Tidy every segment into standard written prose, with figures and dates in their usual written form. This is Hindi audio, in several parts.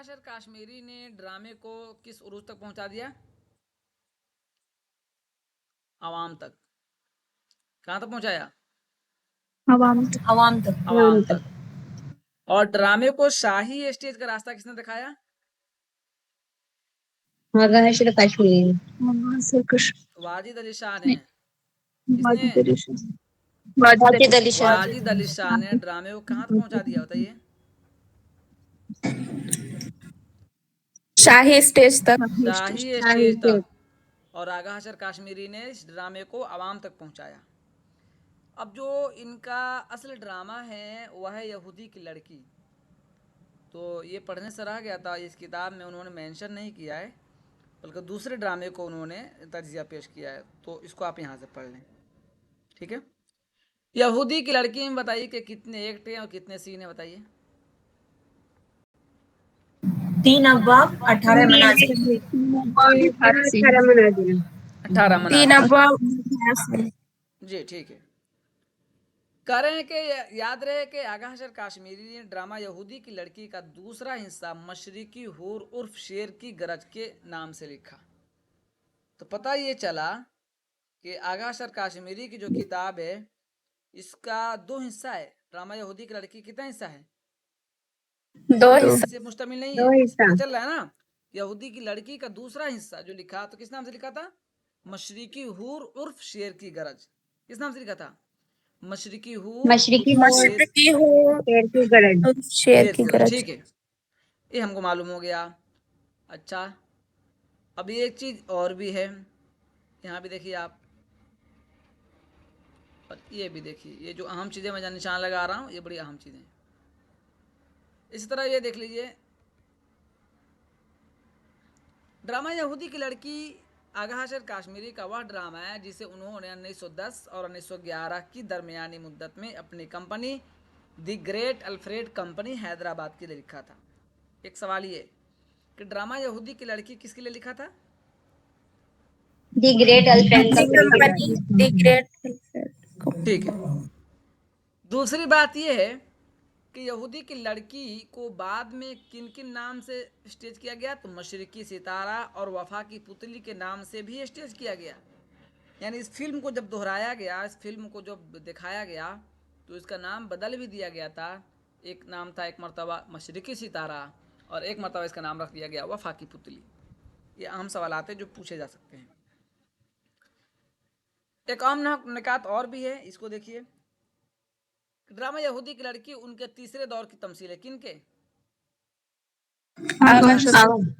अशर काश्मीरी ने ड्रामे को किस उरूज तक पहुंचा दिया? आवाम तक। कहां तक पहुंचाया? आवाम तक। आवाम तक। और ड्रामे को शाही स्टेज का रास्ता किसने दिखाया? आगा हशर काश्मीरी। वाजिद अली शाह ने। किसने? वाजिद अली शाह। वाजिद अली शाह ने ड्रामे को कहां तक पहुंचा दिया बताइए? शाही स्टेज तक। शाही स्टेज तक। और आगा हशर काश्मीरी ने इस ड्रामे को आवाम तक पहुंचाया। अब जो इनका असल ड्रामा है वह है यहूदी की लड़की। तो ये पढ़ने से रह गया था, इस किताब में उन्होंने मेंशन नहीं किया है, बल्कि दूसरे ड्रामे को उन्होंने तज्जिया पेश किया है। तो इसको आप यहाँ से पढ़ लें, ठीक है। यहूदी की लड़की में बताइए कि कितने एक्ट हैं और कितने सीन हैं बताइए। 3 अब्वाब 18 मनाजिर। 18 मनाजिर। 3 अब्वाब। जी ठीक है। कह रहे हैं कि याद रहे कि आगा हशर काश्मीरी ने ड्रामा यहूदी की लड़की का दूसरा हिस्सा मशरिकी हूर उर्फ शेर की गरज के नाम से लिखा। तो पता ये चला कि आगा हशर काश्मीरी की जो किताब है इसका 2 हिस्सा है। ड्रामा यहूदी की लड़की कितना हिस्सा है? 2 हिस्सा से मुश्तमिल नहीं है। पता चल रहा है ना? यहूदी की लड़की का दूसरा हिस्सा जो लिखा, तो किस नाम से लिखा था? मशरिकी हूर उर्फ शेर की गरज। किस नाम से लिखा था? मशरिकी हूर शेर की गरज। ठीक है, ये हमको मालूम हो गया। अच्छा, अब एक चीज और भी है, यहाँ भी देखिए आप, और ये भी देखिए, ये जो अहम चीजें मैं निशान लगा रहा हूँ ये बड़ी अहम चीजें। इसी तरह ये देख लीजिए, ड्रामा यहूदी की लड़की आगा हशर काश्मीरी का वह ड्रामा है जिसे उन्होंने 1910 और 1911 की दरमियानी मुद्दत में अपनी company the great Alfred company Hyderabad के लिए लिखा था। एक सवाल ये कि ड्रामा यहूदी की लड़की किसके लिए लिखा था? The great Alfred company. ठीक है। दूसरी बात यह है कि यहूदी की लड़की को बाद में किन किन नाम से स्टेज किया गया? तो मशरिकी सितारा और वफा की पुतली के नाम से भी स्टेज किया गया। यानी इस फिल्म को जब दोहराया गया, इस फिल्म को जब दिखाया गया, तो इसका नाम बदल भी दिया गया था। एक नाम था एक मरतबा मशरिकी सितारा और एक मरतबा इसका नाम रख दिया गया वफा की पुतली। ये अहम सवाल आते हैं जो पूछे जा सकते हैं। एक अहम निकात और भी है, इसको देखिए। ड्रामा यहूदी की लड़की उनके तीसरे दौर की तमसील है। किन के?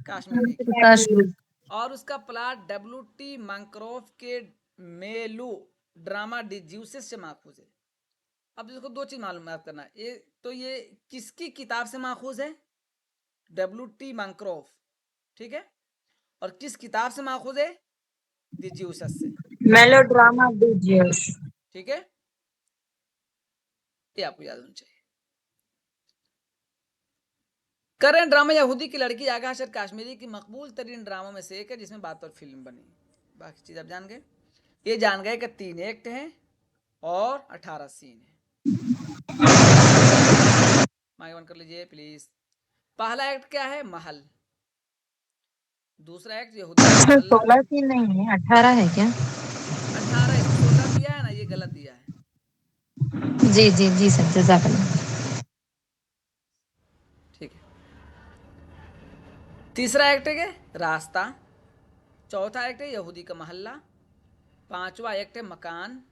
काश्मीरी। और उसका प्लॉट डब्ल्यू.टी. मैनक्रॉफ्ट के मेलू ड्रामा डिज्यूसेस से माखूज है। अब इसको 2 चीज मालूम करना है। ये किसकी किताब से माखूज है? डब्ल्यू.टी. मैनक्रॉफ्ट, ठीक है। और किस किताब से माखूज है? डिज्यूसेस से। मेलोड्रामा डिज्यूस, ठीक है, ये आपको याद होना चाहिए। करेंट ड्रामा यहूदी की लड़की आगा हशर काश्मीरी की मकबूल तरीन ड्रामों में से एक है जिसमें बात और फिल्म बनी। बाकी चीज आप जान गए। ये जान गए कि 3 एक्ट हैं और 18 सीन है। माइक ऑन कर लीजिए प्लीज। पहला एक्ट क्या है? महल। दूसरा एक्ट यहूदी का महल। 16 सीन नहीं है, 18 है क्या? 18, इसमें 16 दिया है ना, ये गलत दिया है। जी जी जी सर, जज़ाकल्लाह। ठीक है। तीसरा एक्ट है रास्ता। चौथा एक्ट है यहूदी का मोहल्ला। पांचवा एक्ट है मकान।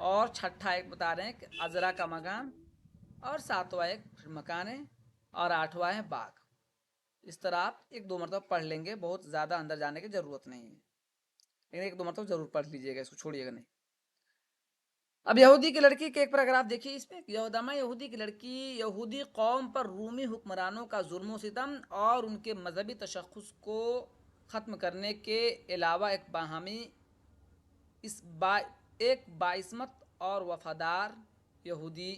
और छठा एक्ट बता रहे हैं कि अजरा का मकान। और सातवां एक्ट मकान है। और आठवां है बाग। इस तरह आप 1-2 मरतबा पढ़ लेंगे, बहुत ज़्यादा अंदर जाने की ज़रूरत नहीं है, लेकिन 1-2 मरतबा ज़रूर पढ़ लीजिएगा, इसको छोड़िएगा नहीं। अब यहूदी की लड़की के एक पैराग्राफ देखिए इसमें। यहूदमा यहूदी की लड़की यहूदी कौम पर रूमी हुक्मरानों का जुल्म सितम और उनके मजहबी तशख़्ख़ुस को ख़त्म करने के अलावा एक बाहमी एक बाइस्मत और वफादार यहूदी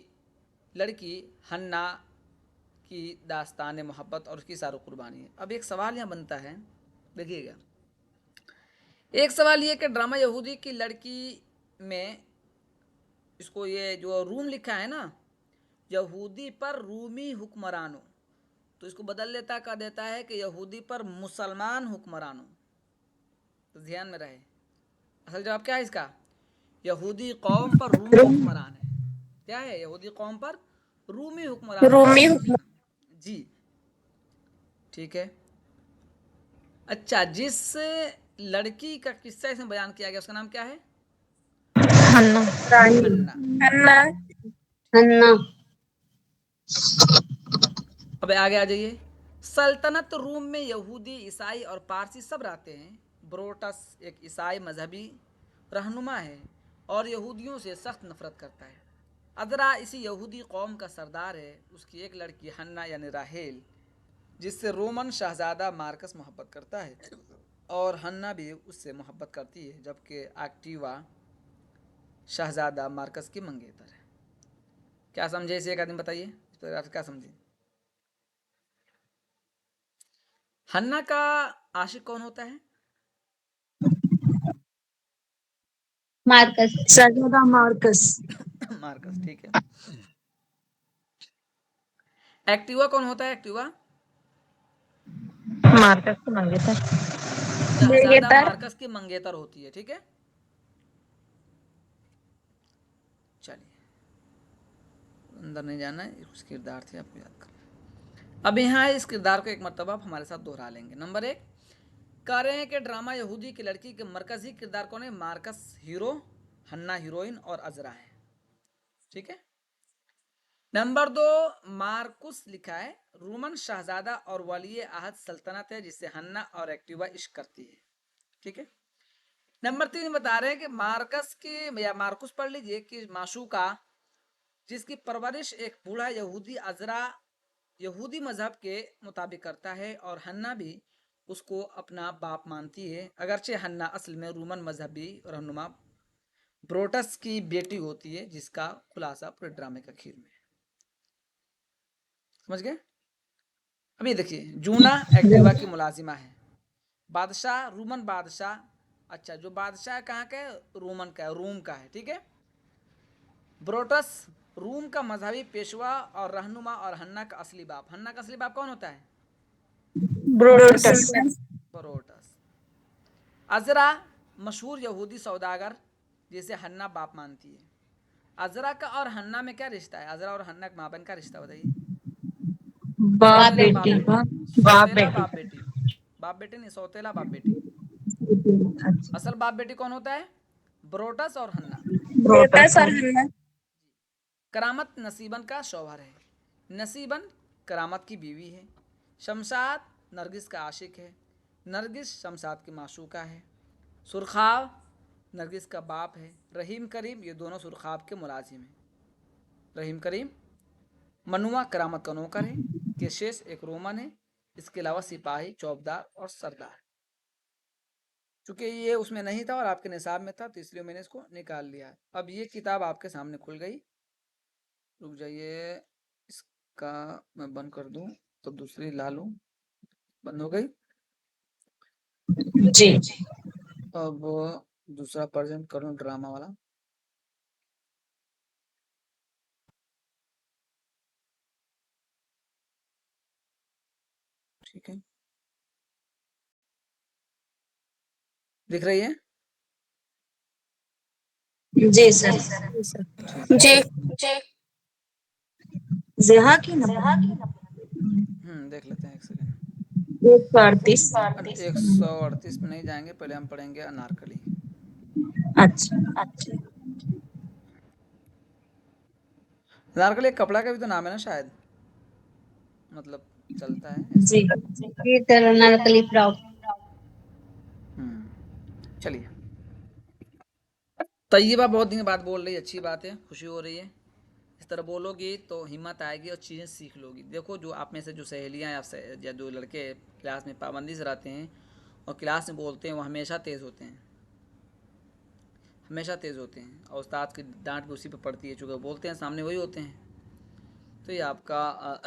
लड़की हन्ना की दास्तान मोहब्बत और उसकी सारी कुर्बानी है। अब एक सवाल यहाँ बनता है, देखिएगा। एक सवाल ये कि ड्रामा यहूदी की लड़की में इसको ये जो रूम लिखा है ना, यहूदी पर रूमी हुक्मरानों, तो तो इसको बदल लेता, कह देता है कि यहूदी पर मुसलमान हुक्मरानों। तो ध्यान में रहे, असल जवाब क्या है इसका? यहूदी कौम पर रूमी हुक्मरान है। क्या है? यहूदी कौम पर रूमी हुक्मरान रूमी है। जी ठीक है। अच्छा, जिस लड़की का किस्सा इसमें बयान किया गया उसका नाम क्या है? हन्ना। हन्ना। हन्ना। हन्ना। अब आगे आ जाइए। सल्तनत रूम में यहूदी, ईसाई और पारसी सब रहते हैं। ब्रोटस एक ईसाई मजहबी रहनुमा है और यहूदियों से सख्त नफरत करता है। अदरा इसी यहूदी कौम का सरदार है। उसकी एक लड़की हन्ना यानी राहेल, जिससे रोमन शहजादा मार्कस मोहब्बत करता है, और हन्ना भी उससे मोहब्बत करती है, जबकि एक्टिवा शहजादा मार्कस की मंगेतर है। क्या समझे इसे? एक आदमी बताइए, इस पर आप क्या समझे? हन्ना का आशिक कौन होता है? मार्कस। शहजादा मार्कस। मार्कस, ठीक है। एक्टिवा कौन होता है? एक्टिवा मार्कस की मंगेतर। शहजादा मार्कस की मंगेतर होती है। ठीक है, चलिए अंदर नहीं जाना है, कुछ किरदार थे आपको याद कर। अब यहाँ इस किरदार को एक मरतबा आप हमारे साथ दोहरा लेंगे। नंबर 1, कह रहे हैं कि ड्रामा यहूदी की लड़की के मरकजी किरदार कौन है? मार्कस हीरो, हन्ना हीरोइन और अजरा है। ठीक है। नंबर 2, मार्कुस लिखा है रोमन शहजादा और वली आहद सल्तनत है, जिससे हन्ना और एक्टिवा इश्क करती है। ठीक है। नंबर 3 बता रहे हैं कि मार्कस के या मार्कुस पढ़ लीजिए कि माशूका, जिसकी परवरिश एक बूढ़ा यहूदी अजरा यहूदी मजहब के मुताबिक करता है, और हन्ना भी उसको अपना बाप मानती है, अगरचे हन्ना असल में रोमन मजहबी रहनुमा ब्रोटस की बेटी होती है, जिसका खुलासा पूरे ड्रामे का आखिर में। समझ गए? अभी देखिए, जूना एक्टिवा की मुलाजिमा है। बादशाह रोमन बादशाह, अच्छा जो बादशाह कहाँ का है? रोमन का है, रोम का है। ठीक है। ब्रोटस रूम का मजहबी पेशवा और रहनुमा, और हन्ना का असली बाप। हन्ना का असली बाप कौन होता है? ब्रोटस। ब्रोटस। अजरा मशहूर यहूदी सौदागर, जिसे हन्ना बाप मानती है। अजरा का और हन्ना में क्या रिश्ता है? अजरा और हन्ना के माबन का रिश्ता बताइए। बाप सौतेला बेटी। बाप सौतेला बेटी। बाप बेटी। बाप बेटी नहीं, सौतेला बाप बेटी। असल बाप बेटी कौन होता है? ब्रोटस और हन्ना। ब्रोटस और हन्ना। करामत नसीबन का शौहर है। नसीबन करामत की बीवी है। शमशाद नरगिस का आशिक है। नरगिस शमशाद की माशूका है। सुरखाब नरगिस का बाप है। रहीम करीम ये दोनों सुरखाब के मुलाजिम हैं। रहीम करीम मनुआ करामत का नौकर है। केशेस एक रोमन है। इसके अलावा सिपाही, चौबदार और सरदार। चूंकि ये उसमें नहीं था और आपके निसाब में था, तो इसलिए मैंने इसको निकाल लिया। अब ये किताब आपके सामने खुल गई। रुक जाइए, इसका मैं बंद कर दूं तो दूसरी ला लूं। बंद हो गई। जी। अब दूसरा प्रेजेंट करूं, ड्रामा वाला। ठीक है, दिख रही है? जी सर। जी। जेहा की नंबर देख लेते हैं, एक सेकेंड। 138। 138 में नहीं जाएंगे, पहले हम पढ़ेंगे अनारकली। अच्छा। अनारकली एक कपड़ा का भी तो नाम है ना शायद, मतलब चलता है ऐसा। जी। ये अनारकली फ्रॉक। चलिए, तय्यबा बहुत दिन बाद बोल रही, अच्छी बात है, खुशी हो रही है। इस तरह बोलोगी तो हिम्मत आएगी और चीज़ें सीख लोगी। देखो, जो आप में से जो सहेलियाँ या जो लड़के क्लास में पाबंदी से रहते हैं और क्लास में बोलते हैं, वो हमेशा तेज़ होते हैं, हमेशा तेज़ होते हैं, और उस्ताद की डांट भी उसी पे पड़ती है, चूँकि बोलते हैं सामने वही होते हैं। तो ये आपका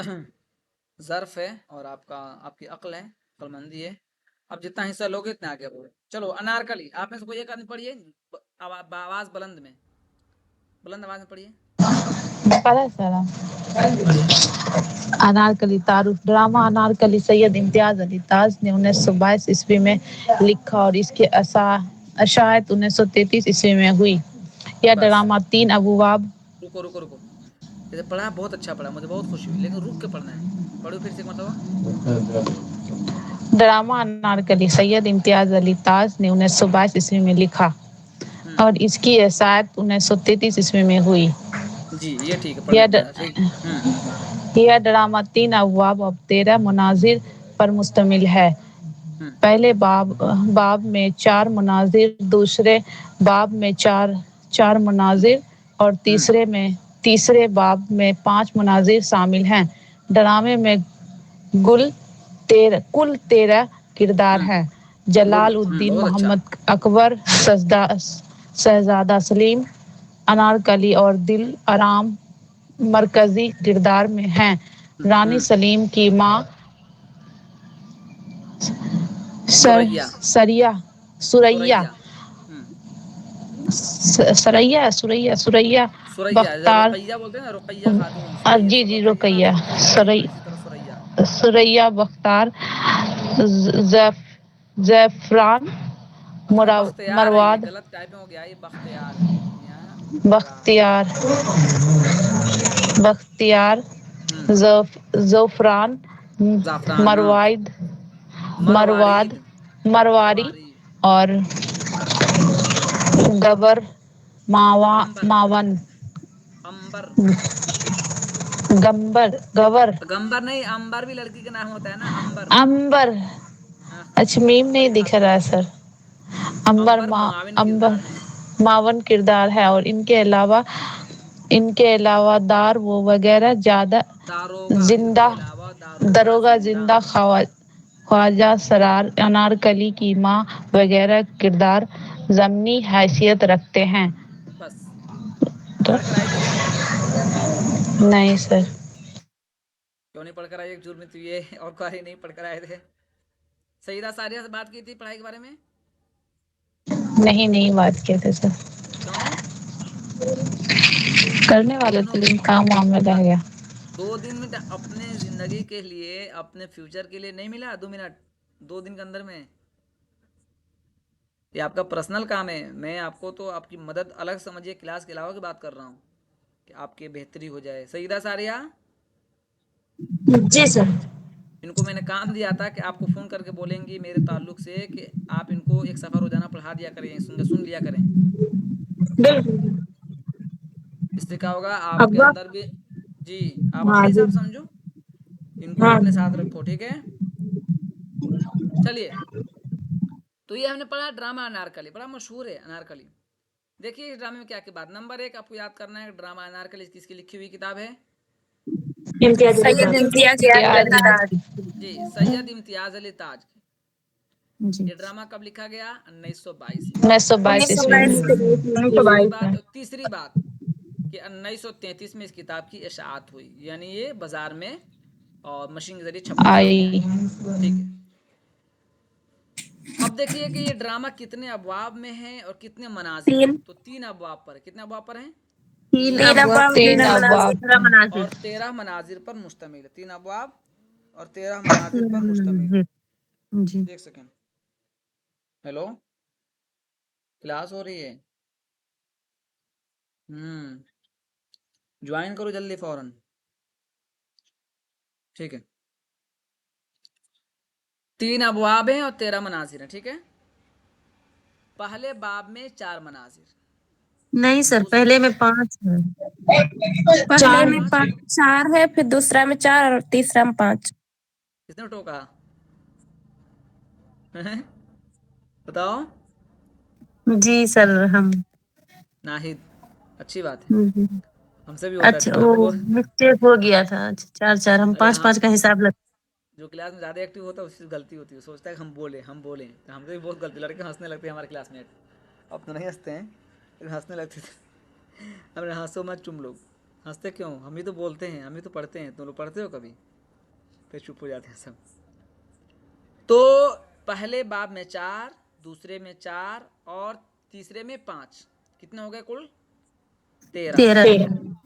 ज़र्फ़ है और आपकी अक्ल है, अक्लमंदी है। अब जितना हिस्सा लोगे इतना आगे बढ़ो। चलो, अनारकली आप में से कोई एक आदमी पढ़िए, आवाज़ बुलंद में, बुलंद आवाज़ में पढ़िए। पता है सर। अनारकली तारुफ ड्रामा अनारकली सैयद इम्तियाज अली ताज ने 1922 ईस्वी में लिखा और इसकी अशायत 1933 ईस्वी में हुई। यह बस ड्रामा 3 अबवाब रुको रुको रुको, जैसे पढ़ा बहुत अच्छा पढ़ा, मुझे बहुत खुशी हुई, लेकिन रुक के पढ़ना है। पढ़ो फिर से एक मतलब। ड्रामा अनारकली सैयद इम्तियाज अली ताज ने 1922 ईस्वी में लिखा और इसकी अशायत 1933 ईस्वी में हुई। जी ये ठीक है, पढ़ यह लेते हैं ठीक। यह ड्रामा 3 अबवाब और 13 मनाजिर पर मुश्तमिल है। हम्म पहले बाब में 4 मनाजिर, दूसरे बाब में चार मनाजिर और तीसरे बाब में 5 मनाजिर शामिल हैं। ड्रामे में कुल 13 किरदार हैं। जलाल उद्दीन बहुत अच्छा। मोहम्मद अकबर, शहजादा सलीम, अनारकली और दिल आराम मरकजी किरदार में हैं। रानी सलीम की मां सुरैया। सुरैया सुरैया। सुरैया सुरैया जैसे बख्तार। रुकैया बोलते हैं ना, रुकैया खातून, सुरैया जी जी रुकैया ना, रुकैया जैसे रुकैया खातून, इसी तरह सुरैया। सुरैया बख्तार, जैफरान, अच्छा बख्तियार है, ये मरवाद, गलत टाइपिंग हो गया, ये बख्तियार है, यहाँ फरार। बख्तियार बख्तियार, जोफरान, जाफरान हाँ। मरवाइद, मरवाद, मरवारीद। मरवारी मरवारी। और गबर, अंबर। मावन, अंबर। गबर, गंबर नहीं, अंबर भी लड़की का नाम होता है ना, अंबर। अंबर। हाँ, अच्छा मीम नहीं बड़ी दिख रहा खातून है है। सर। अंबर मुआविन अंबर किरदार हैं। मावन किरदार है और इनके अलावा दार वो वगैरह ज्यादा दारोगा, इनके जिंदा अलावा दारोगा दरोगा जिंदा। जिंदा ख्वाजा सरार अनारकली की मां वगैरह किरदार जमनी हैसियत रखते हैं। बस तो, पढ़ कर आई थी क्या? नहीं सर। क्यों नहीं पढ़ कर आई? एक जुर्म तो ये और कोई नहीं पढ़ कर आए थे। सईदा सारिया से बात की थी पढ़ाई के बारे में? नहीं बात किए थे सर। क्यों? करने दो वाले दिन हो थे गए। लेकिन काम वाम में रह गया। 2 दिन में अपने जिंदगी के लिए, अपने फ्यूचर के लिए नहीं मिला 2 मिनट? 2 दिन के अंदर में ये आपका पर्सनल काम है। मैं आपको तो आपकी मदद अलग समझिए, क्लास के अलावा की बात कर रहा हूँ कि आपकी बेहतरी हो जाए। सईदा सारिया, जी सर। इनको मैंने काम दिया था कि आपको फ़ोन करके बोलेंगी मेरे ताल्लुक से कि आप इनको एक सफ़र रोजाना पढ़ा दिया करें, सुन लिया करें। बिल्कुल। इससे क्या होगा आपके अब आप अंदर भी। जी, आप हाँ अपने जी। हिसाब समझो, इनको भी हाँ अपने साथ रखो, ठीक है? चलिए, तो ये हमने पढ़ा ड्रामा अनारकली, बड़ा मशहूर है अनारकली। देखिए इस ड्रामे में क्या क्या बात। नंबर 1 आपको याद करना है, ड्रामा अनारकली किसकी लिखी हुई किताब है? इम्तियाज अली सैयद खान। इम्तियाज इम्तियाज अली ताज। जी, सैयद इम्तियाज अली ताज की। जी। ये ड्रामा कब लिखा गया? 1922 में। 1922 ईस्वी में। 1922 में। तीसरी बात कि 1933 में इस किताब की इशाअत हुई, यानी ये बाजार में और मशीन के जरिए छपने शुरू हो आई। गई। ठीक है, अब देखिए कि ये ड्रामा कितने अबवाब में है और कितने मनाजिर हैं। तीन तो 3 अबवाब पर है। कितने अबवाब पर हैं? तीन 3 अबवाब अबवाब तीन तीन मनाजिर। अबवाब 13 मनाजिर। और 13 मनाजिर पर मुश्तमिल है। 3 अबवाब और 13 मनाजिर पर मुश्तमिल है। जी। एक सेकेंड, हेलो, क्लास हो रही है? ज्वाइन करो जल्दी फौरन, ठीक है? 3 अबवाब हैं और 13 मनाजिर हैं, ठीक है? पहले बाब में 4 मनाजिर। नहीं सर, पहले में 5 है। पहले चार। में 4 है, फिर दूसरा में 4 और तीसरा में 5। किसने टोका? हैं? बताओ। जी सर हम। नाहिद, अच्छी बात है, जी। हमसे भी होता है अच्छा थोड़ा वो बहुत। मिस्टेक हो गया था। अच्छा 4 हम अरे पाँच हाँ, पाँच का हिसाब लग। जो क्लास में ज़्यादा एक्टिव होता है उसकी गलती होती है, सोचता है कि हम बोले तो हमसे भी बहुत गलती। लड़के हंसने लगते हैं हमारे क्लासमेट। अब तो नहीं हंसते हैं, लेकिन हंसने लगते थे। हमने हंसो मत तुम लोग। हंसते क्यों? हम ही तो बोलते हैं, हम ही तो पढ़ते हैं। तुम लोग पढ़ते हो कभी? फिर चुप हो जाते हैं सब। तो पहले बाब में 4, दूसरे में 4 और तीसरे में 5, कितने हो गए कुल? 13। 13।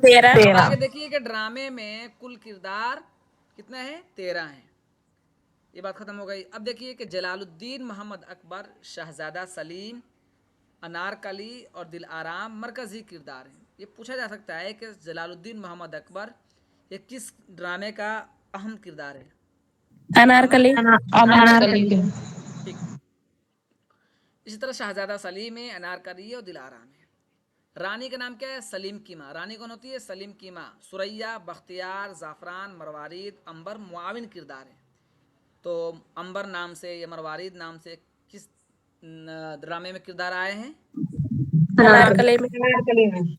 तेरह। अब आगे देखिए कि ड्रामे में कुल किरदार कितने हैं? 13 हैं। ये बात खत्म हो गई। अब देखिए कि जलालुद्दीन मोहम्मद अकबर, शहजादा सलीम, अनारकली और दिल आराम मरकजी किरदार हैं। ये पूछा जा सकता है कि जलालुद्दीन मोहम्मद अकबर ये किस ड्रामे का अहम किरदार है? अनारकली। अनारकली के। ठीक। इसी तरह शहजादा सलीम है, अनारकली है और दिल आराम है। रानी का नाम क्या है? सलीम की माँ। रानी कौन होती है? सलीम की माँ। सुरैया, बख्तियार, ज़ाफ़रान, मरवारिद, अंबर मुआविन किरदार है। तो अंबर नाम से या मरवारिद नाम से किस ड्रामे में किरदार आए हैं? अनारकली में। अनारकली में।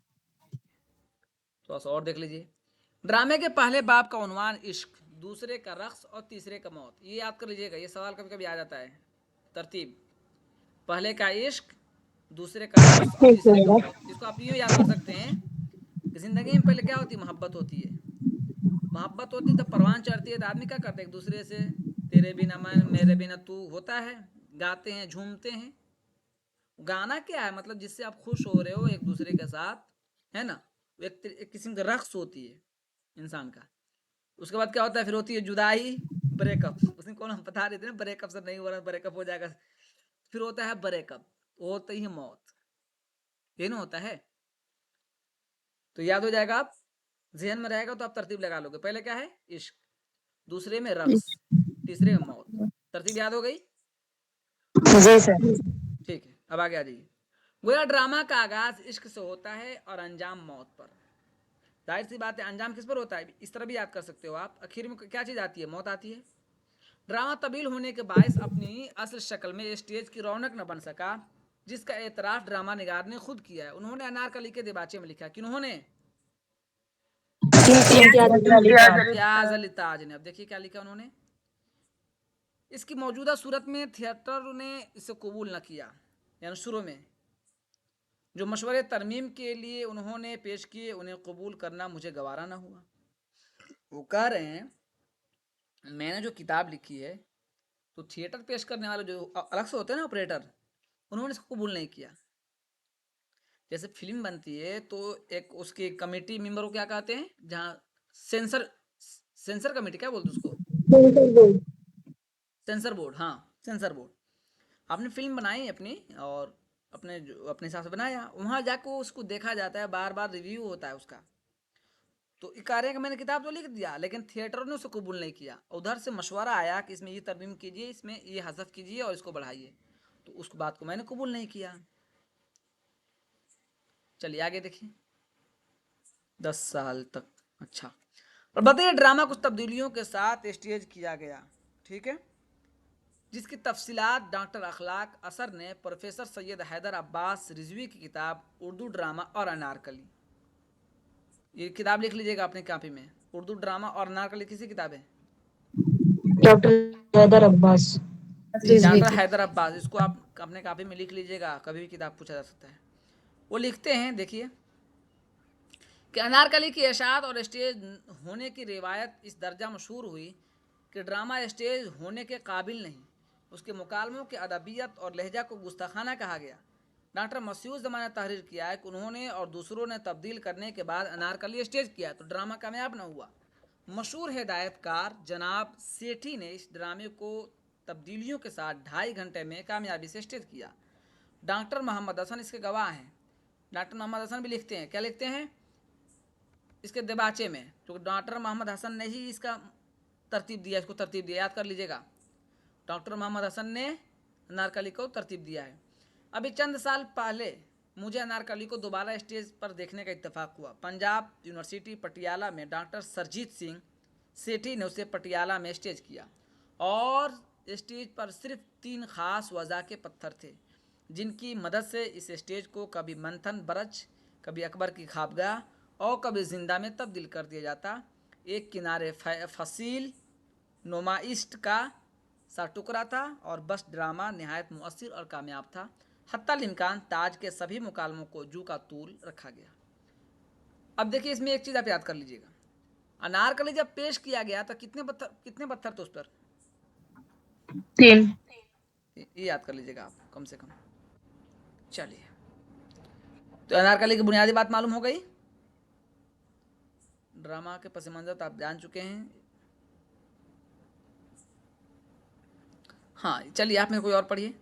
थोड़ा सा और देख लीजिए। ड्रामे के पहले बाब का उन्वान इश्क, दूसरे का रक्स और तीसरे का मौत। ये याद कर लीजिएगा, ये सवाल कभी कभी आ जाता है। तरतीब: पहले का इश्क, दूसरे का रक्स और तीसरे का मौत। इसको आप यूँ याद कर सकते हैं कि ज़िंदगी में पहले क्या होती है? मोहब्बत होती है। मोहब्बत होती तो परवान चढ़ती है तो आदमी क्या करते हैं? एक दूसरे से तेरे बिना मैं, मेरे बिना तू होता है, गाते हैं, झूमते हैं। गाना क्या है? मतलब जिससे आप खुश हो रहे हो एक दूसरे के साथ, है ना? एक किस्म का रक्स होती है इंसान का। उसके बाद क्या होता है? फिर होती है जुदाई, ब्रेकअप। उसने कौन हम बता रहे थे ना, ब्रेकअप से नहीं हो रहा, ब्रेकअप हो जाएगा। फिर होता है ब्रेकअप, होता ही है मौत। ये ना होता है। तो याद हो जाएगा, आप जहन में रहेगा तो आप तरतीब लगा लोगे। पहले क्या है? इश्क, दूसरे में रक्स, तीसरे में मौत। तरतीब याद हो गई? जी सर। ठीक है, अब आगे आ जाइए। गोया ड्रामा का आगाज इश्क से होता है और अंजाम मौत पर। जाहिर सी बात है, अंजाम किस पर होता है? इस तरह भी याद कर सकते हो आप। आखिर में क्या चीज़ आती है? मौत आती है। ड्रामा तब्दील होने के बायस अपनी असल शक्ल में स्टेज की रौनक न बन सका, जिसका एतराफ़ ड्रामा निगार ने खुद किया है। उन्होंने अनारकली के दिबाचे में लिखा। किन्होंने? इम्तियाज अली ताज ने। अब देखिए क्या लिखा उन्होंने। इसकी मौजूदा सूरत में थिएटर ने इसे कबूल न किया, यानी शुरू में जो मशवरे तरमीम के लिए उन्होंने पेश किए उन्हें कबूल करना मुझे गवारा ना हुआ। वो कह रहे हैं मैंने जो किताब लिखी है, तो थिएटर पेश करने वाले जो अलग से होते हैं ना ऑपरेटर, उन्होंने इसको कबूल नहीं किया। जैसे फिल्म बनती है तो एक उसके कमेटी मेंबर को क्या कहते हैं? जहाँ सेंसर सेंसर कमेटी क्या बोलते हैं उसको? Sensor board. हाँ, सेंसर बोर्ड। आपने फिल्म बनाई अपनी और अपने जो अपने हिसाब से बनाया, वहाँ जाकर उसको देखा जाता है, बार बार रिव्यू होता है उसका। तो इकारे का मैंने किताब तो लिख दिया, लेकिन थिएटर ने उसे कबूल नहीं किया। उधर से मशवरा आया कि इसमें ये तरमीम कीजिए, इसमें ये हज़फ कीजिए और इसको बढ़ाइए, तो उस बात को मैंने कबूल नहीं किया। चलिए आगे देखिए। 10 साल तक। अच्छा, और बताइए ड्रामा कुछ तब्दीलियों के साथ स्टेज किया गया, ठीक है, जिसकी तफसीलात डॉक्टर अखलाक असर ने प्रोफेसर सैयद हैदर अब्बास रिजवी की किताब उर्दू ड्रामा और अनारकली, ये किताब लिख लीजिएगा अपनी कॉपी में। उर्दू ड्रामा और अनारकली किसी किताब है? डॉक्टर हैदर अब्बास रिजवी डॉक्टर की। हैदर अब्बास। इसको आप अपने कॉपी में लिख लीजिएगा, कभी भी किताब पूछा जा सकता है। वो लिखते हैं, देखिए, कि अनारकली की इशाअत और स्टेज होने की रिवायत इस दर्जा मशहूर हुई कि ड्रामा स्टेज होने के काबिल नहीं। उसके मुकालमों के अदबियत और लहजा को गुस्ताखाना कहा गया। डॉक्टर मसूद जमान ने तहरीर किया है कि उन्होंने और दूसरों ने तब्दील करने के बाद अनारकली स्टेज किया तो ड्रामा कामयाब न हुआ। मशहूर हिदायतकार जनाब सेठी ने इस ड्रामे को तब्दीलियों के साथ 2.5 घंटे में कामयाबी से स्टेज किया। डॉक्टर मोहम्मद हसन इसके गवाह हैं। डॉक्टर मोहम्मद हसन भी लिखते हैं, क्या लिखते हैं इसके दिबाचे में? तो डॉक्टर मोहम्मद हसन ने ही इसका तरतीब दिया, इसको तरतीब दिया, याद कर लीजिएगा। डॉक्टर मोहम्मद हसन ने अनारकली को तरतीब दिया है। अभी चंद साल पहले मुझे अनारकली को दोबारा स्टेज पर देखने का इत्तेफाक हुआ। पंजाब यूनिवर्सिटी पटियाला में डॉक्टर सरजीत सिंह सेठी ने उसे पटियाला में स्टेज किया और स्टेज पर सिर्फ 3 ख़ास वज़ा के पत्थर थे, जिनकी मदद से इस स्टेज को कभी मंथन बरज, कभी अकबर की खाबगाह और कभी जिंदा में तब्दील कर दिया जाता। एक किनारे फसील नुमाइश का सा टुकड़ा था और बस ड्रामा नहायत मुअस्सिर और कामयाब था। हत्तल इम्कान ताज के सभी मुकालमों को जू का तूल रखा गया। अब देखिए इसमें एक चीज़ आप याद कर लीजिएगा, अनारकली जब पेश किया गया तो कितने पत्थर थे उस पर? 3। ये याद कर लीजिएगा आप कम से कम। चलिए, तो अनारकली की बुनियादी बात मालूम हो गई। ड्रामा के पस मंज़र तो आप जान चुके हैं। हाँ चलिए आप मेरे कोई और पढ़िए।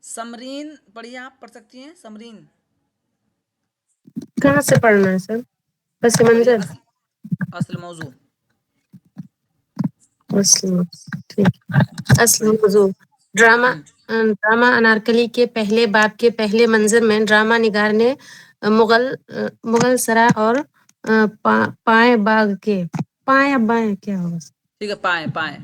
समरीन पढ़िए, आप पढ़ सकती हैं समरीन। कहाँ से पढ़ना है सर? बस पढ़िए मंजर। असल मौजू। असली, ठीक। असली मौजू। ड्रामा ड्रामा अनारकली के पहले बाब के पहले मंजर में ड्रामा निगार ने मुगल सराय और पाए बाग के पाए बाए क्या होगा, ठीक है, पाए पाए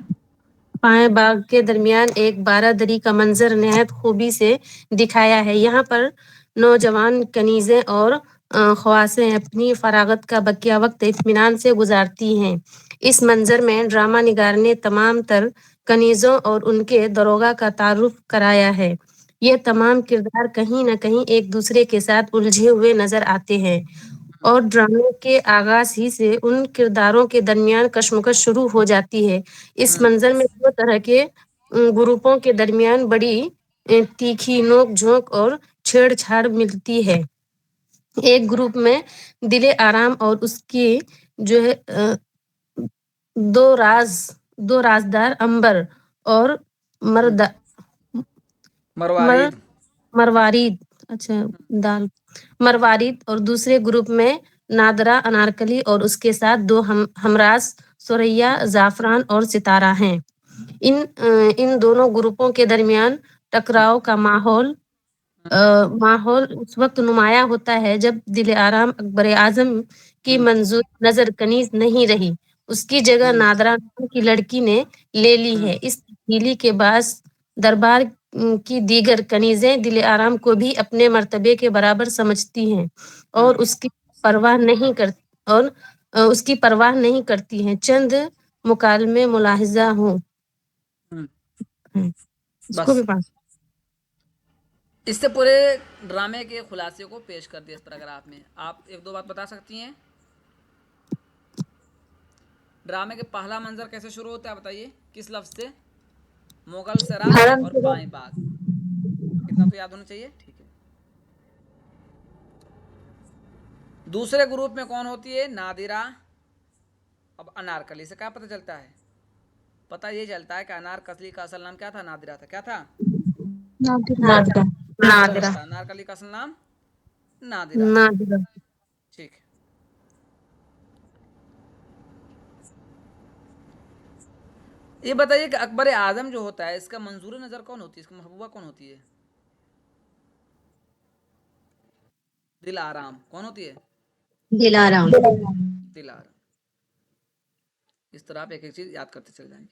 पाए बाग के दरमियान एक बारादरी का मंजर निहायत खूबी से दिखाया है। यहाँ पर नौजवान कनीजें और ख्वासें अपनी फरागत का बकिया वक्त इत्मीनान से गुजारती हैं। इस मंजर में ड्रामा निगार ने तमाम तर कनीजों और उनके दरोगा का तारुफ कराया है। ये तमाम किरदार कहीं न कहीं एक दूसरे के साथ उलझे हुए नजर आते हैं और ड्रामे के आगाज ही से उन किरदारों के दरमियान कशमकश शुरू हो जाती है। इस मंजर में दो तरह के ग्रुपों के दरमियान बड़ी तीखी नोक झोंक और छेड़छाड़ मिलती है। एक ग्रुप में दिले आराम और उसकी जो है दो राजदार अंबर और मरदा मरवारीद। मरवारीद, अच्छा दाल मरवारीद, और दूसरे ग्रुप में नादरा अनारकली और उसके साथ दो हमराज सुरैया जाफरान और सितारा हैं। इन दोनों ग्रुपों के दरमियान टकराव का माहौल उस वक्त नुमाया होता है जब दिल आराम अकबर आजम की मंजूर नजर कनीज नहीं रही, उसकी जगह नादरा नाम की लड़की ने ले ली है। इस तब्दीली के बाद दरबार की दीगर कनीजें दिल आराम को भी अपने मर्तबे के बराबर समझती हैं और उसकी परवाह नहीं करती हैं। चंद मुकालमे मुलाहिजा हों। इसको भी बस पास। इससे पूरे ड्रामे के खुलासे को पेश कर दिया इस पैराग्राफ में। आप एक दो बात बता सकती हैं? ड्रामे के पहला मंजर कैसे शुरू होता है बताइए, किस लफ्ज से? मुगल सरा और पाए बाग। कितना तो याद होना चाहिए, ठीक है। दूसरे ग्रुप में कौन होती है? नादिरा। अब अनारकली से क्या पता चलता है? पता ये चलता है कि अनारकली का असल नाम क्या था? नादिरा था। क्या था? नादिरा। अनारकली का असल नाम नादिरा था। नादिरा। ठीक है। ये बताइए कि अकबर आजम जो होता है इसका मंजूर नजर कौन होती है, इसकी महबूबा कौन होती है? दिल आराम। कौन होती है? दिलाराम। दिल आराम। इस तरह आप एक एक चीज याद करते चले जाएंगे।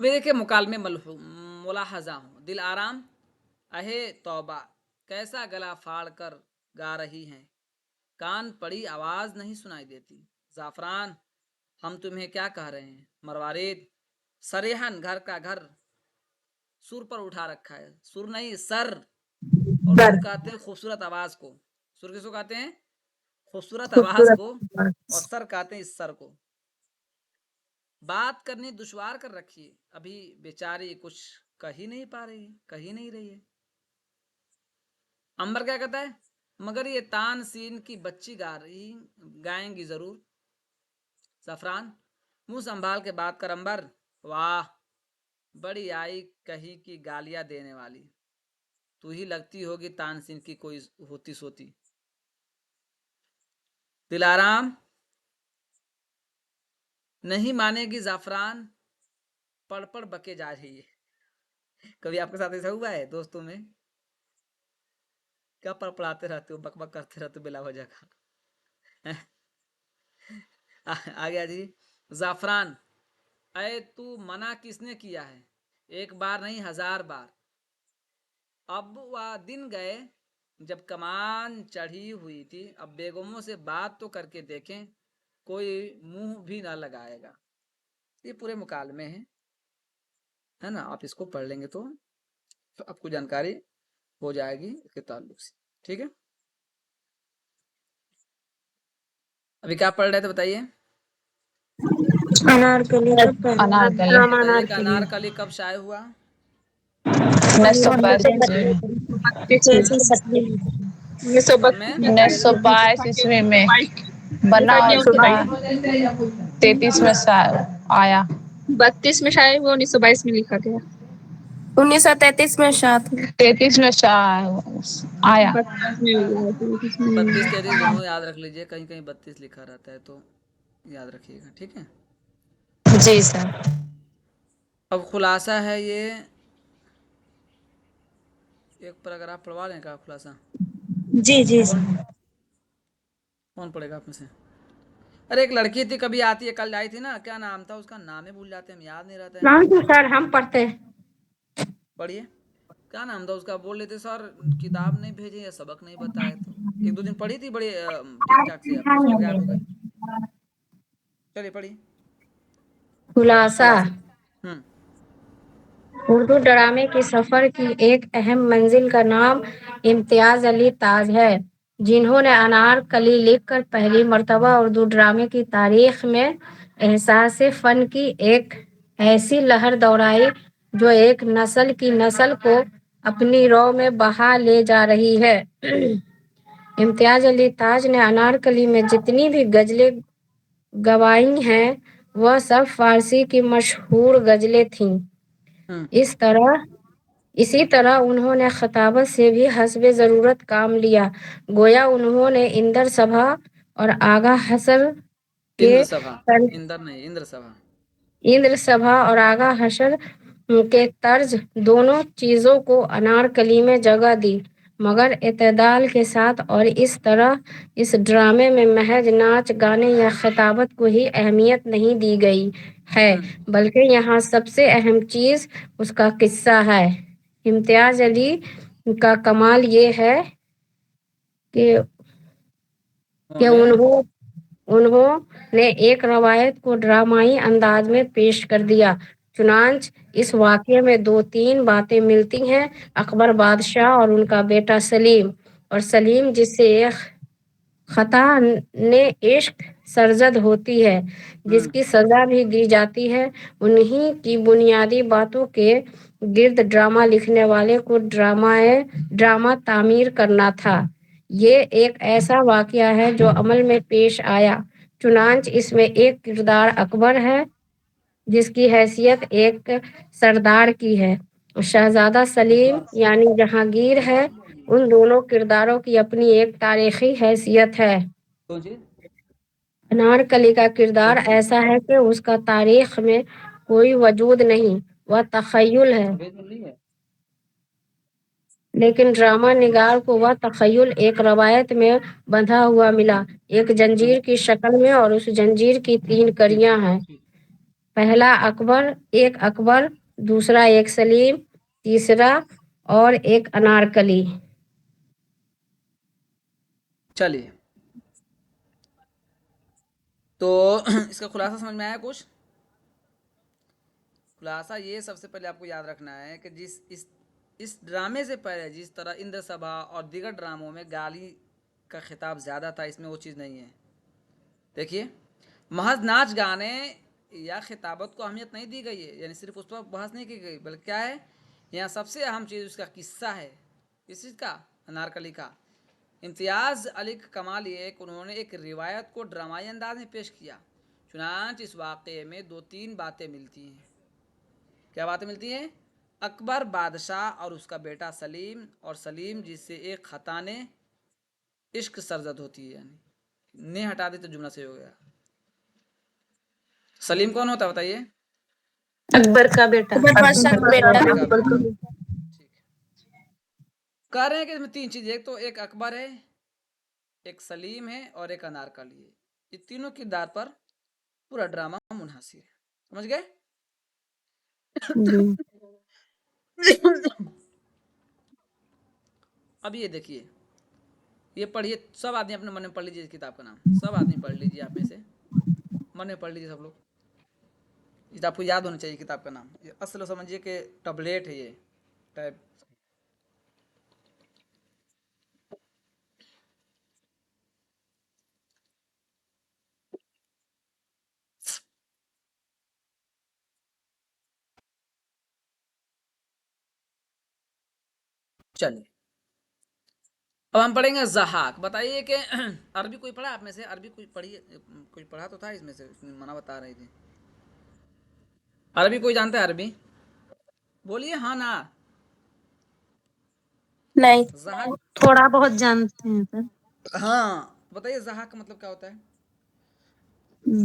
वे देखिए मुकालमे मुलाहजा हूँ। दिल आराम, अहे तौबा, कैसा गला फाड़ कर गा रही हैं, कान पड़ी आवाज नहीं सुनाई देती। जाफरान, हम तुम्हें क्या कह रहे हैं। मरवारिद, सरेहन, घर का घर सुर पर उठा रखा है। सुर नहीं, सर। और सुर कहते हैं खूबसूरत आवाज को। सुर किसको कहते हैं? खूबसूरत आवाज को। और सर कहते हैं इस सर को। बात करनी दुश्वार कर रखी है, अभी बेचारी कुछ कह ही नहीं पा रही है, कह ही नहीं रही है। अंबर क्या कहता है? मगर ये तान सीन की बच्ची गाएंगी जरूर। सफरान, मुंह संभाल के बात कर अंबर। वाह, बड़ी आई कहीं की गालियां देने वाली, तू ही लगती होगी तानसीन की कोई होती सोती। दिलाराम, नहीं मानेगी जाफरान, पढ़ पढ़ बके जा रही है। कभी आपके साथ ऐसा हुआ है दोस्तों में? क्या पढ़ाते रहते हो, बकबक करते रहते हो बिला वजह का। आ गया जी। जाफरान, अरे तू मना किसने किया है, एक बार नहीं 1000 बार। अब वह दिन गए जब कमान चढ़ी हुई थी, अब बेगमों से बात तो करके देखें, कोई मुंह भी ना लगाएगा। ये पूरे मुकालमे हैं, है ना। आप इसको पढ़ लेंगे तो आपको जानकारी हो जाएगी इसके ताल्लुक से, ठीक है। अभी क्या पढ़ रहे थे बताइए? अनारकली। बताइए कि अनारकली कब शाये हुआ? 1922 ईस्वी में बना और 33 में आया। 32 में शायद वो 1922 में लिखा गया। 1933 में शायद 33 में आया। 32 में भी आया, 33 में नहीं 32 आया। 33 दोनों याद रख लीजिए, कहीं कहीं 32 लिखा रहता है तो याद रखिएगा, ठीक है। जी सर। अब खुलासा है ये, एक पैराग्राफ पढ़वा लें का खुलासा? जी जी सर। कौन पढ़ेगा आप में से? अरे एक लड़की थी, कभी आती है, कल आई थी ना, क्या नाम था उसका? नाम ही भूल जाते हैं हम, याद नहीं रहता है। नाम तो सर हम पढ़ते हैं। पढ़िए, क्या नाम था उसका? बोल लेते सर किताब नहीं भेजे या सबक नहीं बताए, तो एक दो दिन पढ़ी थी बड़ी ठीक ठाक से, अब उसमें गायब हो गई। चलिए पढ़िए खुलासा। खुलासा। हम्म उर्दू ड्रामे के सफर की एक अहम मंजिल का नाम इम्तियाज अली ताज है, जिन्होंने अनारकली लिखकर पहली मर्तबा उर्दू ड्रामे की तारीख में एहसास फन की एक ऐसी लहर दौड़ाई जो एक नस्ल की नस्ल को अपनी रौ में बहा ले जा रही है। इम्तियाज अली ताज ने अनारकली में जितनी भी गजलें गवाई हैं वह सब फारसी की मशहूर गजलें थीं। हम्म इसी तरह उन्होंने खताबत से भी हस्बे ज़रूरत काम लिया। गोया उन्होंने इंदर सभा और आगा हसर के इंद्र सभा, इंदर नहीं, इंद्र सभा। इंद्र सभा और आगा हशर के तर्ज दोनों चीज़ों को अनारकली में जगह दी, मगर एतदाल के साथ, और इस तरह इस ड्रामे में महज नाच गाने या खिताबत को ही अहमियत नहीं दी गई है, बल्कि यहाँ सबसे अहम चीज़ उसका किस्सा है। इम्तियाज अली का कमाल ये है कि उन्होंने एक रवायत को ड्रामाई अंदाज में पेश कर दिया। चुनांच इस वाक़ये में दो तीन बातें मिलती हैं: अकबर बादशाह और उनका बेटा सलीम, और सलीम जिससे एक खता ने इश्क सरजद होती है, जिसकी सजा भी दी जाती है। उन्हीं की बुनियादी बातों के गिर्द ड्रामा लिखने वाले को ड्रामा तामीर करना था। ये एक ऐसा वाक़या है जो अमल में पेश आया। चुनांच इसमें एक किरदार अकबर है, जिसकी हैसियत एक सरदार की है। शहजादा सलीम यानी जहांगीर है। उन दोनों किरदारों की अपनी एक तारीखी हैसियत है। कौन सी? अनारकली का किरदार ऐसा है कि उसका तारीख में कोई वजूद नहीं, वह तखय्युल है, नहीं है। लेकिन ड्रामा निगार को वह तखय्युल एक रवायत में बंधा हुआ मिला, एक जंजीर की शक्ल में, और उस जंजीर की तीन कड़ियां हैं। पहला एक अकबर, दूसरा एक सलीम, तीसरा और एक अनारकली। चलिए, तो इसका खुलासा समझ में आया कुछ? खुलासा ये सबसे पहले आपको याद रखना है कि इस ड्रामे से पहले जिस तरह इंद्र सभा और दीगर ड्रामों में गाली का खिताब ज़्यादा था, इसमें वो चीज़ नहीं है। देखिए, महज नाच गाने या खिताबत को अहमियत नहीं दी गई है, यानी सिर्फ उस पर बहस नहीं की गई, बल्कि क्या है, यहाँ सबसे अहम चीज़ उसका किस्सा है। किस चीज़ का? अनारकली का। इम्तियाज़ अली का कमाल ये है कि उन्होंने एक रिवायत को ड्रामाई अंदाज में पेश किया। चुनांच इस वाक़े में दो तीन बातें मिलती हैं। क्या बातें मिलती हैं? अकबर बादशाह और उसका बेटा सलीम, और सलीम जिससे एक खता ने इश्क सरजद होती है, यानी ने हटा दे तो जुमला सही हो गया। सलीम कौन होता है बताइए? अकबर का बेटा। कह रहे हैं कि इसमें तीन चीज़, एक तो एक अकबर है, एक सलीम है और एक अनारकली है। ये तीनों किरदार पर पूरा ड्रामा मुनहसिर है। समझ गए? अब ये देखिए, ये पढ़िए, सब आदमी अपने मन में पढ़ लीजिए इस किताब का नाम। सब आदमी पढ़ लीजिए, आप में से मन में पढ़ लीजिए सब लोग। ये आपको याद होना चाहिए किताब का नाम। ये असल समझिए कि टैबलेट है, ये टैब। चलिए, अब हम पढ़ेंगे ज़हाक। बताइए कि अरबी कोई पढ़ा आप में से? अरबी कोई पढ़ी? कोई पढ़ा तो था इसमें से, मना बता रही थी। अरबी कोई जानता है अरबी? बोलिए हाँ ना। नहीं, जहाक। थोड़ा बहुत जानते हैं सर। हाँ बताइए जहाक का मतलब क्या होता है?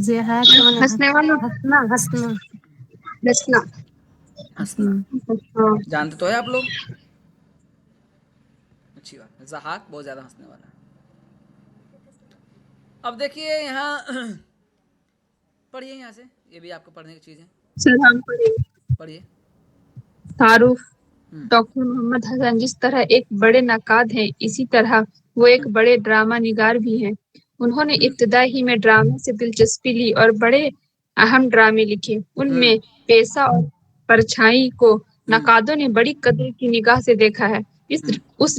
जेहा का माने हंसने वाला, हंसना हंसना हंसना। हंसना। हाँ। जानते तो है आप लोग। अच्छी बात है, जहाक बहुत ज्यादा हंसने वाला है। अब देखिए यहाँ पढ़िए यहाँ से, ये भी आपको पढ़ने की चीज है। सर हम पढ़ेंगे। पढ़िए। तारुफ। हम्म। डॉक्टर मोहम्मद हसन जिस तरह एक बड़े नक्काद हैं, इसी तरह वो एक बड़े ड्रामा निगार भी हैं। उन्होंने इब्तिदा ही में ड्रामे से दिलचस्पी ली और बड़े अहम ड्रामे लिखे। उनमें पेशा और परछाई को नक्कादों ने बड़ी कदर की निगाह से देखा है। इस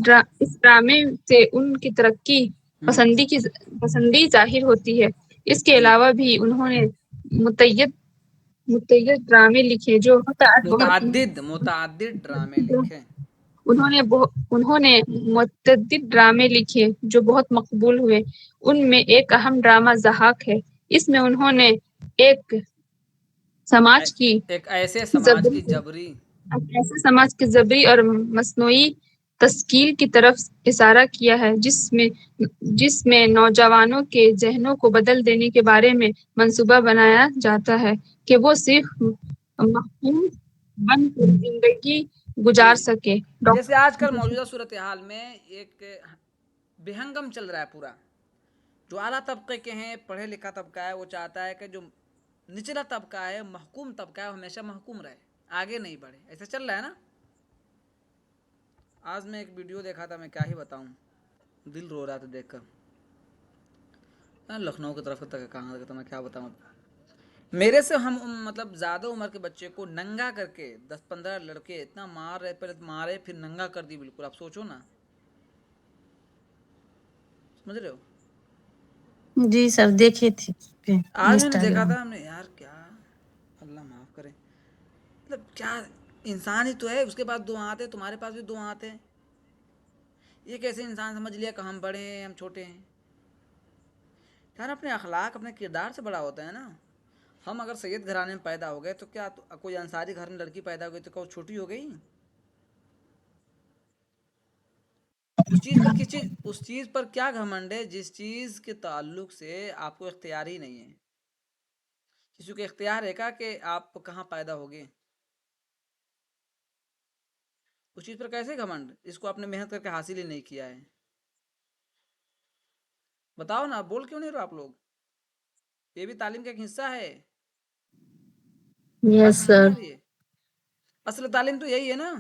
ड्रामे से उनकी तरक्की पसंदी जाहिर होती है। इसके अलावा भी उन्होंने मुतय्यद मुतय्यद ड्रामे लिखे जो बहुत मुतअद्दिद ड्रामे लिखे। उन्होंने मुतअद्दिद ड्रामे लिखे जो बहुत मकबूल हुए। उनमें एक अहम ड्रामा ज़हाक है। इसमें उन्होंने एक समाज की एक ऐसे समाज की जबरी ऐसे समाज की जबरी और मसनूई तस्कील की तरफ इशारा किया है जिसमें नौजवानों के जहनों को बदल देने के बारे में मंसूबा बनाया जाता है कि वो सिर्फ महफूज बन कर जिंदगी गुजार जी। सके। जैसे आजकल मौजूदा सूरत हाल में एक विहंगम चल रहा है पूरा। जो आला तबके के हैं, पढ़े लिखा तबका है, वो चाहता है कि जो निचला तबका है, महकूम तबका है, वो हमेशा महकूम रहे, आगे नहीं बढ़े। ऐसा चल रहा है ना। आज मैं एक वीडियो देखा था, मैं क्या ही बताऊं, दिल रो रहा था देखकर। लखनऊ की तरफ तक कहाँ था, मैं क्या बताऊं। मेरे से हम मतलब ज़्यादा उम्र के बच्चे को नंगा करके 10-15 लड़के इतना मार रहे, पहले मारे फिर नंगा कर दी बिल्कुल। आप सोचो ना, समझ रहे हो। जी सर, देखे थे आज मैंने देखा इंस्टाग्राम। था, हमने यार क्या, अल्लाह माफ़ करे, मतलब क्या इंसान ही तो है, उसके पास दो हाथ है, तुम्हारे पास भी दो हाथ है। ये कैसे इंसान समझ लिया कि हम बड़े हैं, हम छोटे हैं। यार अपने अखलाक, अपने किरदार से बड़ा होता है ना। हम अगर सैयद घराने में पैदा हो गए तो क्या कोई अंसारी घर में लड़की पैदा हो गई तो क्या वो छोटी हो गई? उस चीज़ पर क्या घमंड है जिस चीज़ के ताल्लुक से आपको इख्तियार ही नहीं है। किसी को इख्तियार है क्या कि आप कहाँ पैदा होगे? उस चीज़ पर कैसे घमंड, इसको आपने मेहनत करके हासिल ही नहीं किया है। बताओ ना, बोल क्यों नहीं रहे आप लोग? ये भी तालीम का एक हिस्सा है। बात यस समझ में आ सर। रही है? असल तालीम तो यही है ना।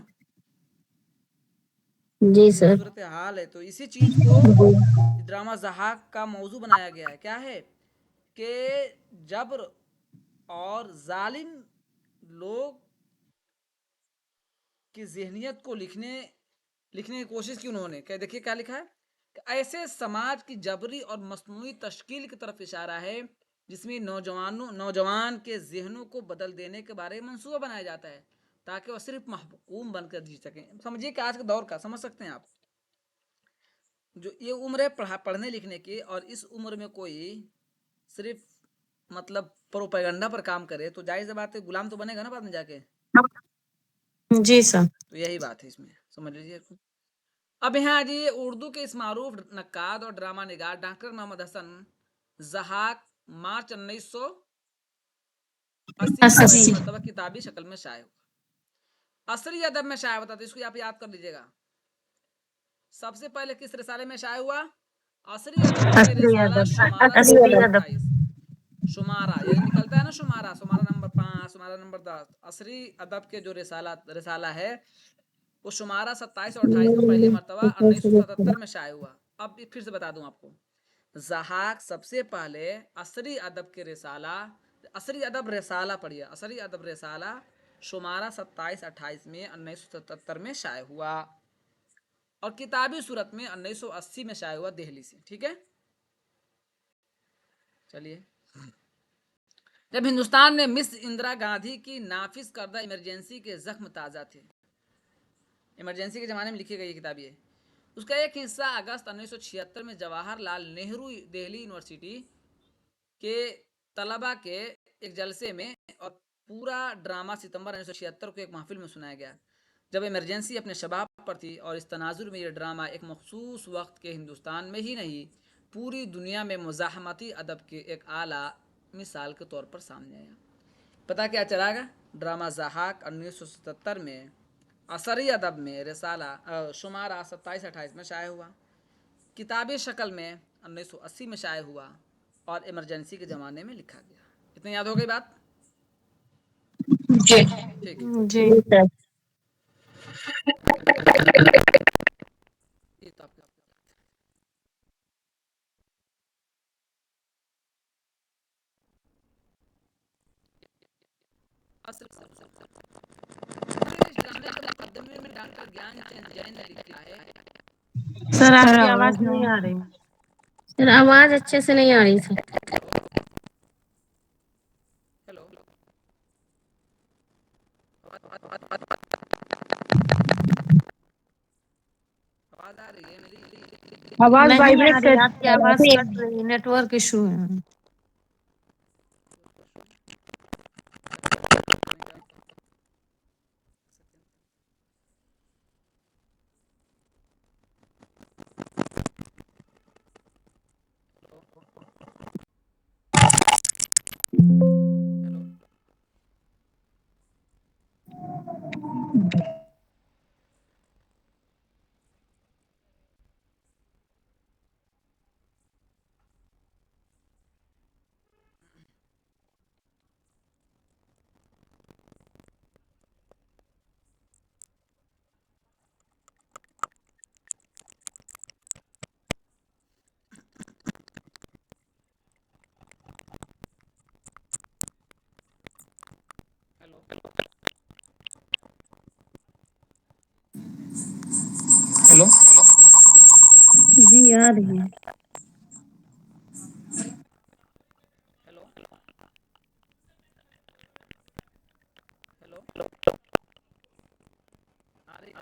जी ये सर। सूरत हाल है, तो इसी चीज़ को ड्रामा जहाक का मौजू बनाया गया है। क्या है कि जबर और जालिम लोग की जहनीत को लिखने लिखने की कोशिश की उन्होंने। क्या देखिए क्या लिखा है कि ऐसे समाज की जबरी और मसनूई तश्कील की तरफ इशारा है जिसमें नौजवान के जहनों को बदल देने के बारे में मंसूबा बनाया जाता है ताकि वह सिर्फ महकूम बनकर जी सकें। समझिए कि आज के दौर का समझ सकते हैं आप। जो ये उम्र है पढ़ने लिखने की, और इस उम्र में कोई सिर्फ मतलब प्रोपेगंडा पर काम करे तो जाहिर सी बात है गुलाम तो बनेगा ना बाद में जाके। जी सर। तो यही बात है इसमें, समझ लीजिए। अब यहाँ जी उर्दू के इस मारूफ नक्काद और ड्रामा निगार डॉक्टर मोहम्मद हसन जहाक मार्च 1980 में पहली 80। मरतबा किताबी शक्ल में शाये हुआ। असरी अदब में शाये हुआ था, तो इसको आप याद कर लीजिएगा। सबसे पहले किस रिसाले में शाये हुआ? असरी अदब के असली रिसाला अदब। शुमारा असली अदब। 2728। शुमारा यही निकलता है ना, शुमारा, शुमारा नंबर 5, शुमारा नंबर 10। असरी अदब के जो रिसाला है वो शुमारा 27 और 28 में पहली मरतबा 1977 में शाये हुआ। अब फिर से बता दूं आपको, जहाक सबसे पहले असरी अदब के रिसाला, असरी अदब रिसाला पढ़िए, असरी अदब रिसाला शुमारा 27-28 में 1977 में शाये हुआ, और किताबी सूरत में 1980 में शाये हुआ दिल्ली से। ठीक है, चलिए। जब हिंदुस्तान में मिस इंदिरा गांधी की नाफिज करदा इमरजेंसी के जख्म ताज़ा थे, इमरजेंसी के ज़माने में लिखी गई किताब ये, उसका एक हिस्सा अगस्त 1976 में जवाहरलाल नेहरू दिल्ली यूनिवर्सिटी के तलबा के एक जलसे में और पूरा ड्रामा सितंबर 1976 को एक महफिल में सुनाया गया, जब इमरजेंसी अपने शबाब पर थी, और इस तनाजुर में यह ड्रामा एक मखसूस वक्त के हिंदुस्तान में ही नहीं, पूरी दुनिया में मुज़ाहमती अदब के एक आला मिसाल के तौर पर सामने आया। पता क्या चलागा? ड्रामा ज़हाक 1977 में असरी अदब में रिसाला शुमारा 27-28 में शाये हुआ, किताबी शक्ल में 1980 में शाये हुआ, और इमरजेंसी के ज़माने में लिखा गया। इतनी याद हो गई बात? जी। ठीक। जी जी सर। ये तो आपका असल इस ड्रामे के मुकदमे में डॉक्टर ज्ञानचंद जैन ने लिखा है। सर, सर आपकी आवाज आवाज नहीं आ रही। सर आवाज अच्छे से नहीं आ रही सर। हेलो, आवाज आ रही है मेरी? आवाज नहीं आ वाइब्रेट रही, कर आपकी आवाज कट रही, नेटवर्क इशू है। हेलो, हेलो, हेलो, जी आ रही है। हेलो, हेलो, आ रही?